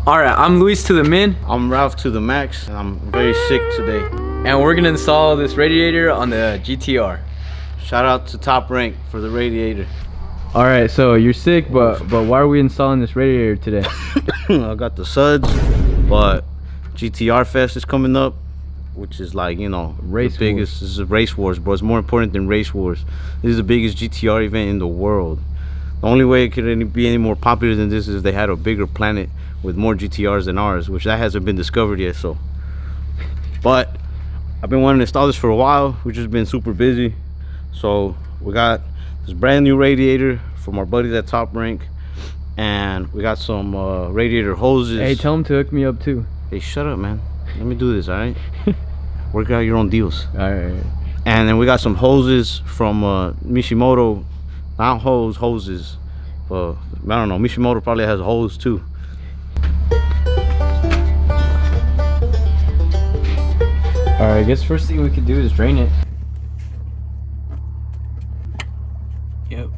All right, I'm Luis to the min. I'm Ralph to the max, and I'm very sick today. And we're gonna install this radiator on the GTR. Shout out to Top Rank for the radiator. All right, so you're sick, but why are we installing this radiator today? I got the suds, but GTR Fest is coming up, which is like, you know, Race the biggest. This is Race Wars, bro. It's more important than Race Wars. This is the biggest GTR event in the world. The only way it could be any more popular than this is if they had a bigger planet with more GTRs than ours, which that hasn't been discovered yet. So, but I've been wanting to install this for a while. We've just been super busy. So we got this brand new radiator from our buddies at Top Rank, and we got some radiator hoses. Hey, tell them to hook me up too. Hey, shut up, man. Let me do this, all right? Work out your own deals. All right. And then we got some hoses from Mishimoto. Not hoses, but I don't know. Mishimoto probably has a hose too. All right, I guess first thing we could do is drain it. Yep.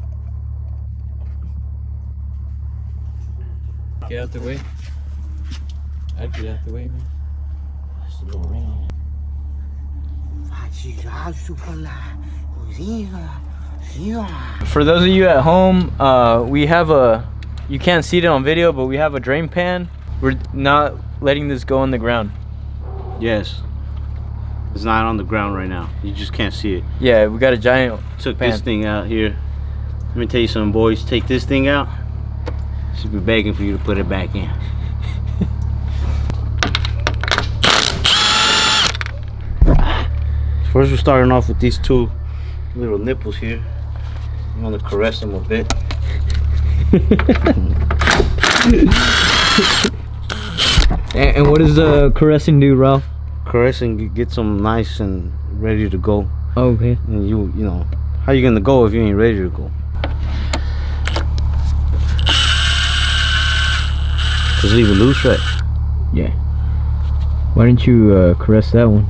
Get out the way. I'd get out the way, man. There's a little ring on it. For those of you at home, we have you can't see it on video, but we have a drain pan. We're not letting this go on the ground. Yes. It's not on the ground right now. You just can't see it. Yeah, we got a giant Took pan. this thing out here. Let me tell you something, boys. Take this thing out. Should be begging for you to put it back in. First, we're starting off with these two little nipples here. I'm gonna caress them a bit. And what does caressing do, Ralph? Caressing gets them nice and ready to go. Okay. And you know, how you gonna go if you ain't ready to go? Just leave it loose, right? Yeah. Why didn't you caress that one?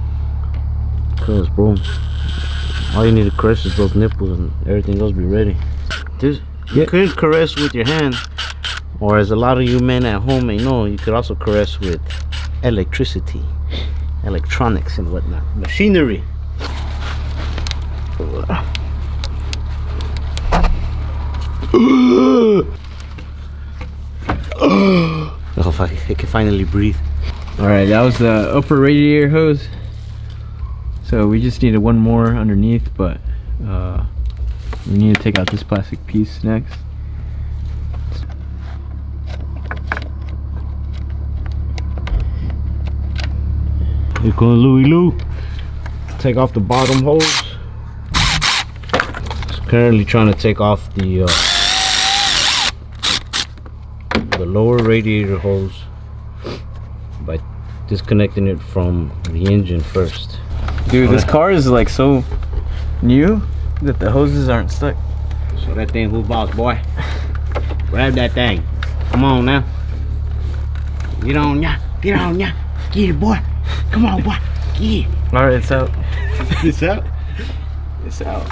Cause, bro, all you need to caress is those nipples, and everything else be ready. You could caress with your hand, or as a lot of you men at home may know, you could also caress with electricity, electronics, and whatnot, machinery. Oh, I can finally breathe. All right, that was the upper radiator hose. So we just needed one more underneath, but we need to take out this plastic piece next. You're going Louie Lou. Take off the bottom hose. Just currently trying to take off the lower radiator hose by disconnecting it from the engine first. Dude, this car is like so new that the hoses aren't stuck. So that thing, who boss, boy? Grab that thing. Come on now. Get on ya. Get on ya. Get it, boy. Come on, boy. Get it. All right, it's out. It's out. It's out.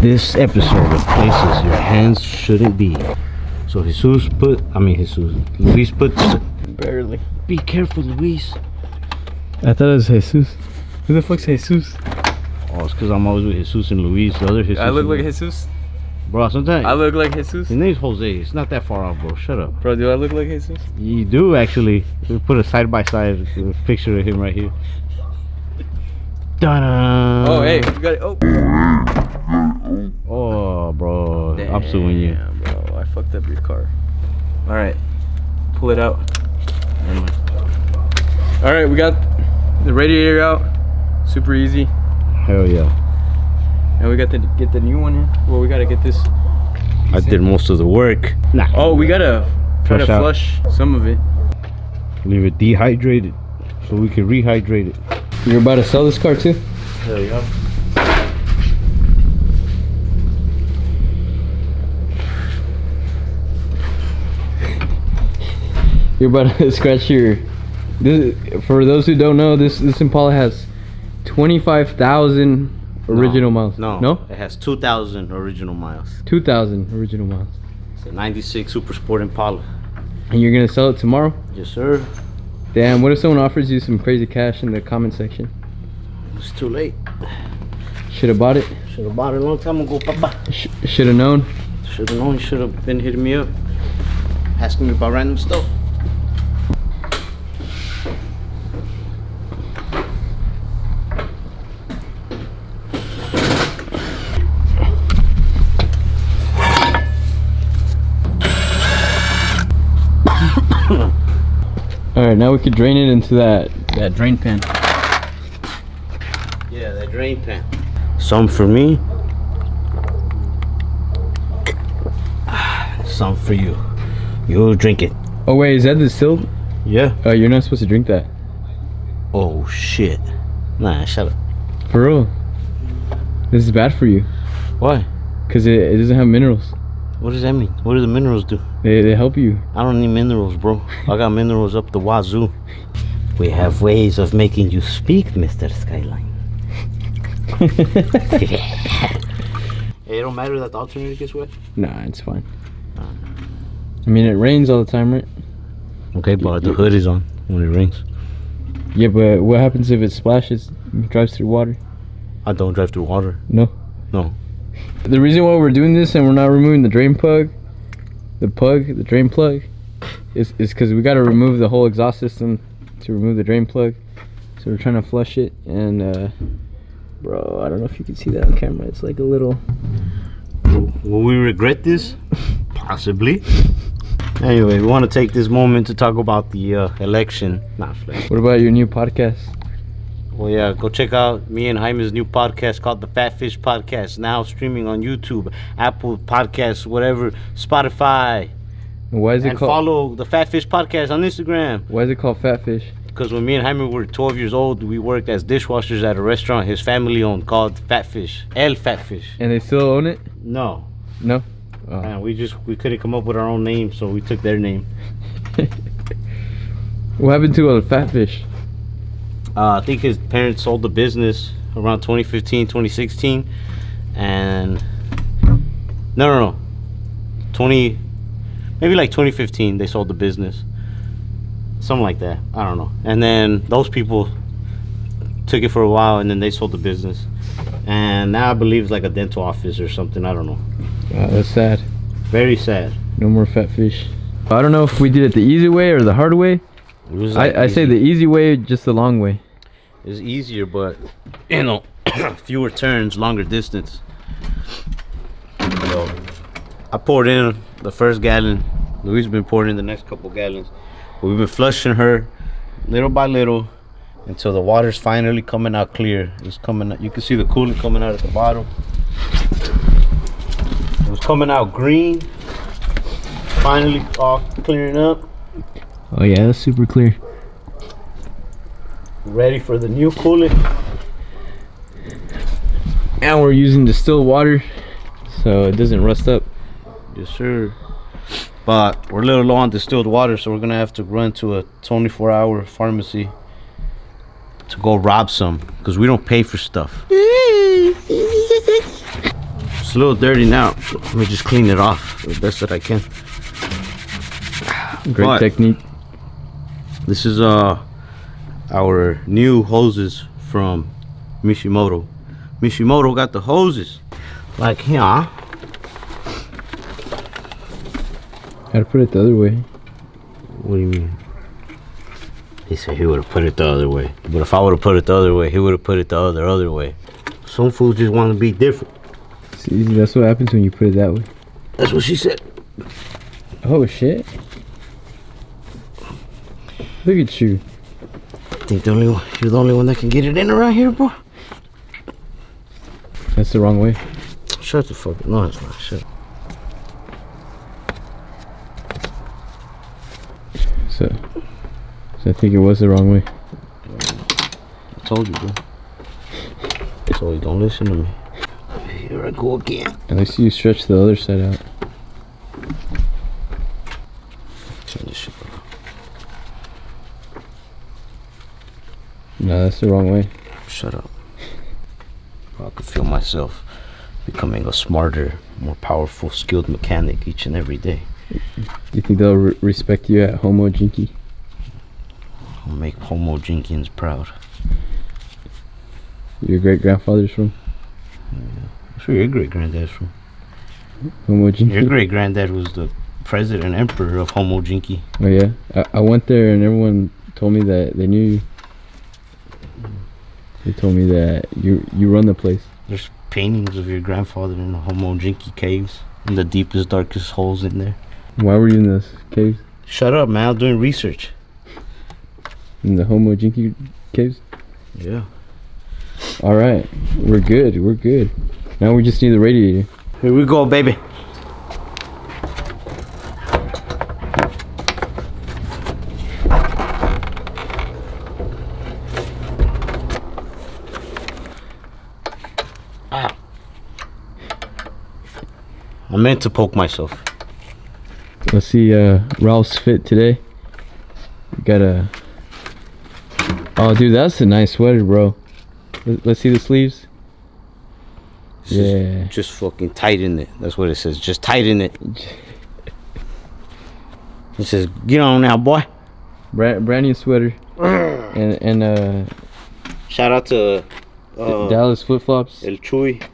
This episode of places your hands shouldn't be. So Luis put. Barely. Be careful, Luis. I thought it was Jesus. Who the fuck's Jesus? Oh, it's because I'm always with Jesus and Luis. The other Jesus. I look like Jesus? Bro, sometimes. I look like Jesus? His name's Jose. It's not that far off, bro. Shut up. Bro, do I look like Jesus? You do, actually. We put a side-by-side picture of him right here. Ta-da! Oh, hey, you got it. Oh. Oh, bro. Damn, I'm suing you. Bro, I fucked up your car. All right, pull it out. All right, we got the radiator out. Super easy. Hell yeah. And we got to get the new one in. Well, we gotta get this. I did most of the work. Nah. Oh, we gotta try to flush some of it. Leave it dehydrated so we can rehydrate it. You're about to sell this car too? Hell yeah. You're about to scratch your. For those who don't know, this Impala has 25,000 original miles? No. No? It has 2,000 original miles. 2,000 original miles. It's a 96 Super Sport Impala. And you're gonna sell it tomorrow? Yes, sir. Damn, what if someone offers you some crazy cash in the comment section? It's too late. Should have bought it. Should have bought it a long time ago, papa. Should have known. Should have known. Should have been hitting me up, asking me about random stuff. All right, now we could drain it into that drain pan. Yeah, that drain pan. Some for me. Some for you. You drink it. Oh wait, is that distilled? Yeah. You're not supposed to drink that. Oh shit. Nah, shut up. For real. This is bad for you. Why? Cause it doesn't have minerals. What does that mean? What do the minerals do? They help you. I don't need minerals, bro. I got minerals up the wazoo. We have ways of making you speak, Mr. Skyline. Hey, it don't matter that the alternator gets wet? Nah, it's fine. I mean, it rains all the time, right? Okay, but the hood is on when it rains. Yeah, but what happens if it splashes and drives through water? I don't drive through water. No? No. The reason why we're doing this and we're not removing the drain plug, the drain plug, is because we got to remove the whole exhaust system to remove the drain plug. So we're trying to flush it, and bro, I don't know if you can see that on camera. It's like a little... Will we regret this? Possibly. Anyway, we want to take this moment to talk about the election. Nah, what about your new podcast? Well, yeah, go check out me and Jaime's new podcast called the Fat Fish Podcast, now streaming on YouTube, Apple Podcasts, whatever, Spotify. Why is it and called? Follow the Fat Fish Podcast on Instagram. Why is it called Fat Fish? Because when me and Jaime were 12 years old, we worked as dishwashers at a restaurant his family owned called Fat Fish, El Fat Fish. And they still own it? No. No? Oh. Man, we couldn't come up with our own name, so we took their name. What happened to El Fat Fish? I think his parents sold the business around 2015, 2016, and no, maybe like 2015 they sold the business, something like that. I don't know. And then those people took it for a while, and then they sold the business, and now I believe it's like a dental office or something. I don't know. That's sad. Very sad. No more Fat Fish. I don't know if we did it the easy way or the hard way. It was like I say the easy way, just the long way. It's easier, but you know, fewer turns, longer distance. So I poured in the first gallon. Louise been pouring in the next couple gallons. But we've been flushing her little by little until the water's finally coming out clear. It's coming out. You can see the coolant coming out at the bottom. It was coming out green. Finally all clearing up. Oh yeah, that's super clear. Ready for the new coolant. And we're using distilled water so it doesn't rust up. Yes, sir. But we're a little low on distilled water, so we're gonna have to run to a 24-hour pharmacy to go rob some, because we don't pay for stuff. It's a little dirty now. Let me just clean it off the best that I can. Great technique. This is our new hoses from Mishimoto. Mishimoto got the hoses like here. Gotta put it the other way. What do you mean? He said he would have put it the other way, but if I would have put it the other way, he would have put it the other way. Some fools just want to be different. See, that's what happens when you put it that way. That's what she said. Oh shit! Look at you. I think you're the only one that can get it in around here, bro. That's the wrong way. Shut the fuck up. No, it's not. Shut up. So I think it was the wrong way. I told you, bro. I told you, don't listen to me. Here I go again. At least you stretch the other side out. Turn this shit around. No, that's the wrong way. Shut up. I could feel myself becoming a smarter, more powerful, skilled mechanic each and every day. Do you think they'll respect you at Homo Jinky? I'll make Homo Jenkins proud. Your great-grandfather's from? That's where your great-granddad's from. Homo Jinky? Your great-granddad was the president and emperor of Homo Jinky. Oh yeah? I went there and everyone told me that they knew you. They told me that you run the place. There's paintings of your grandfather in the Homo Jinky caves, in the deepest, darkest holes in there. Why were you in those caves? Shut up, man. I'm doing research. In the Homo Jinky caves? Yeah. Alright, we're good. Now we just need the radiator. Here we go, baby. I meant to poke myself. Let's see Ralph's fit today. Got a... Oh dude, that's a nice sweater, bro. Let's see the sleeves. Yeah. Just fucking tighten it. That's what it says. Just tighten it. It says, get on now, boy. Brand new sweater. and shout out to Dallas flip flops. El Chuy.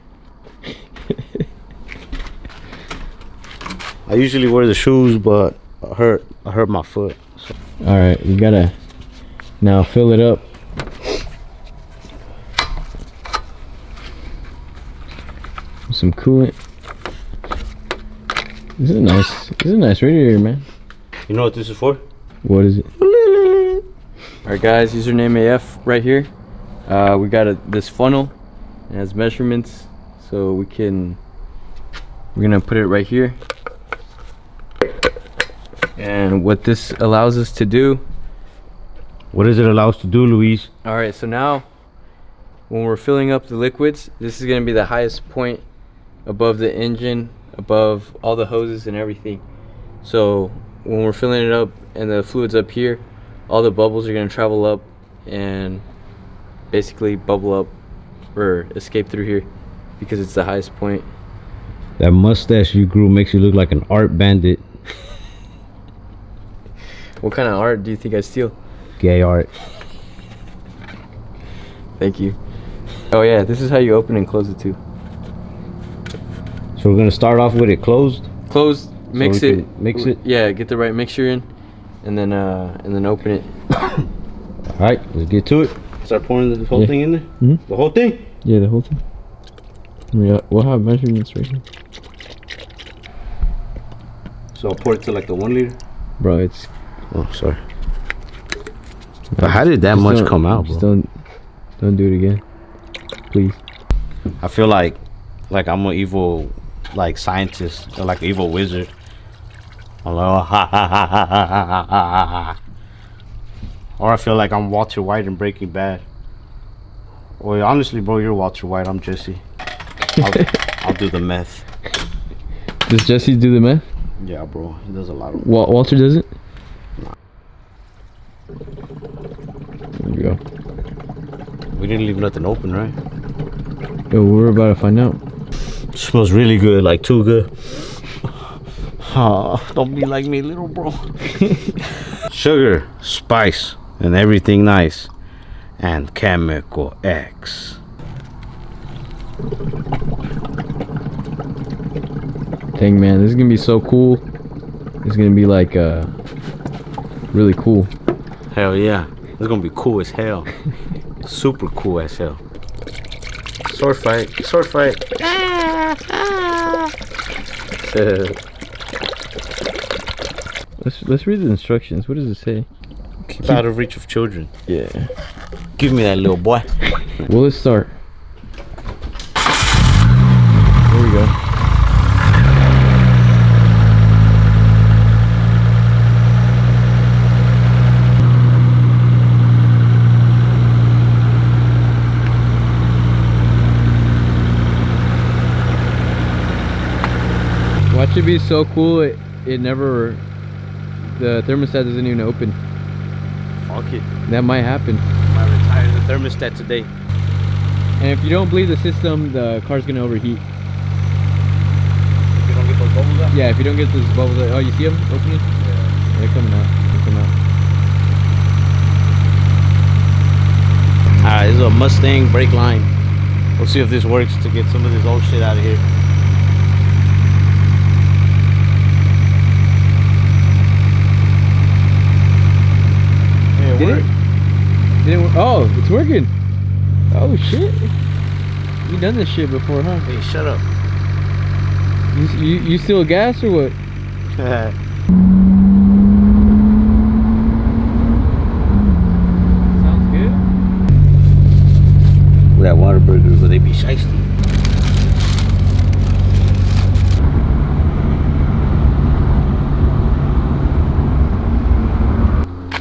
I usually wear the shoes, but I hurt my foot. So. All right, we gotta now fill it up. With some coolant. This is a nice radiator, man. You know what this is for? What is it? All right, guys. Username AF right here. We got this funnel. It has measurements, so we're gonna put it right here. And what this allows us to do. What does it allow us to do, Luis? All right, so now when we're filling up the liquids, this is going to be the highest point above the engine, above all the hoses and everything. So when we're filling it up and the fluid's up here, all the bubbles are going to travel up and basically bubble up or escape through here because it's the highest point. That mustache you grew makes you look like an art bandit. What kind of art do you think I steal? Gay art. Thank you. Oh yeah, this is how you open and close it too. So we're gonna start off with it closed. Closed. Mix it. Mix it. Yeah, get the right mixture in, and then open it. All right, let's get to it. Start pouring the whole thing in there. Mm-hmm. The whole thing. Yeah, the whole thing. We'll have measurements right here. So I'll pour it to like the 1 liter. Bro, it's. Oh, sorry. But how did that much come out, bro? Just don't do it again, please. I feel like I'm an evil, like, scientist or like an evil wizard. I'm like, or I feel like I'm Walter White in Breaking Bad. Well, honestly, bro, you're Walter White. I'm Jesse. I'll do the meth. Does Jesse do the meth? Yeah, bro. He does a lot of. Walter does it. Nah. There you go. We didn't leave nothing open, right? Yo, we're about to find out. It smells really good, like too good. Don't be like me, little bro. Sugar, spice, and everything nice. And chemical X. Dang, man, this is gonna be so cool. It's gonna be like really cool. Hell yeah. It's gonna be cool as hell. Super cool as hell. Sword fight. Sword fight. Let's read the instructions. What does it say? Keep out of reach of children. Yeah. Give me that little boy. Well, let's start. There we go. Watch it be so cool. It never. The thermostat doesn't even open. Fuck it. That might happen. I might retire the thermostat today. And if you don't bleed the system, the car's gonna overheat. If you don't get those bubbles out? Yeah, if you don't get those bubbles out. Oh, you see them opening? Yeah. They're coming out. They're coming out. Alright, this is a Mustang brake line. We'll see if this works to get some of this old shit out of here. Did it? Did it work? Oh, it's working. Oh shit. You done this shit before, huh? Hey, shut up. You still gas or what? Sounds good. We got Whataburgers, but they be shiesty.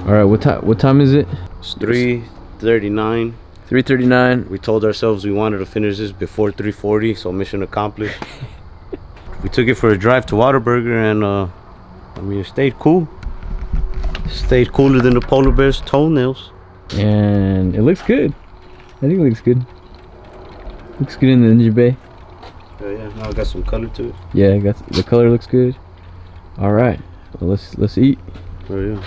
All right, what time is it? It's 3:39. 3:39. We told ourselves we wanted to finish this before 3:40, so mission accomplished. We took it for a drive to Whataburger, and I mean, it stayed cool. Stayed cooler than the polar bear's toenails. And it looks good. I think it looks good. Looks good in the engine bay. Yeah, now it got some color to it. Yeah, the color looks good. All right, well, let's eat. Oh yeah.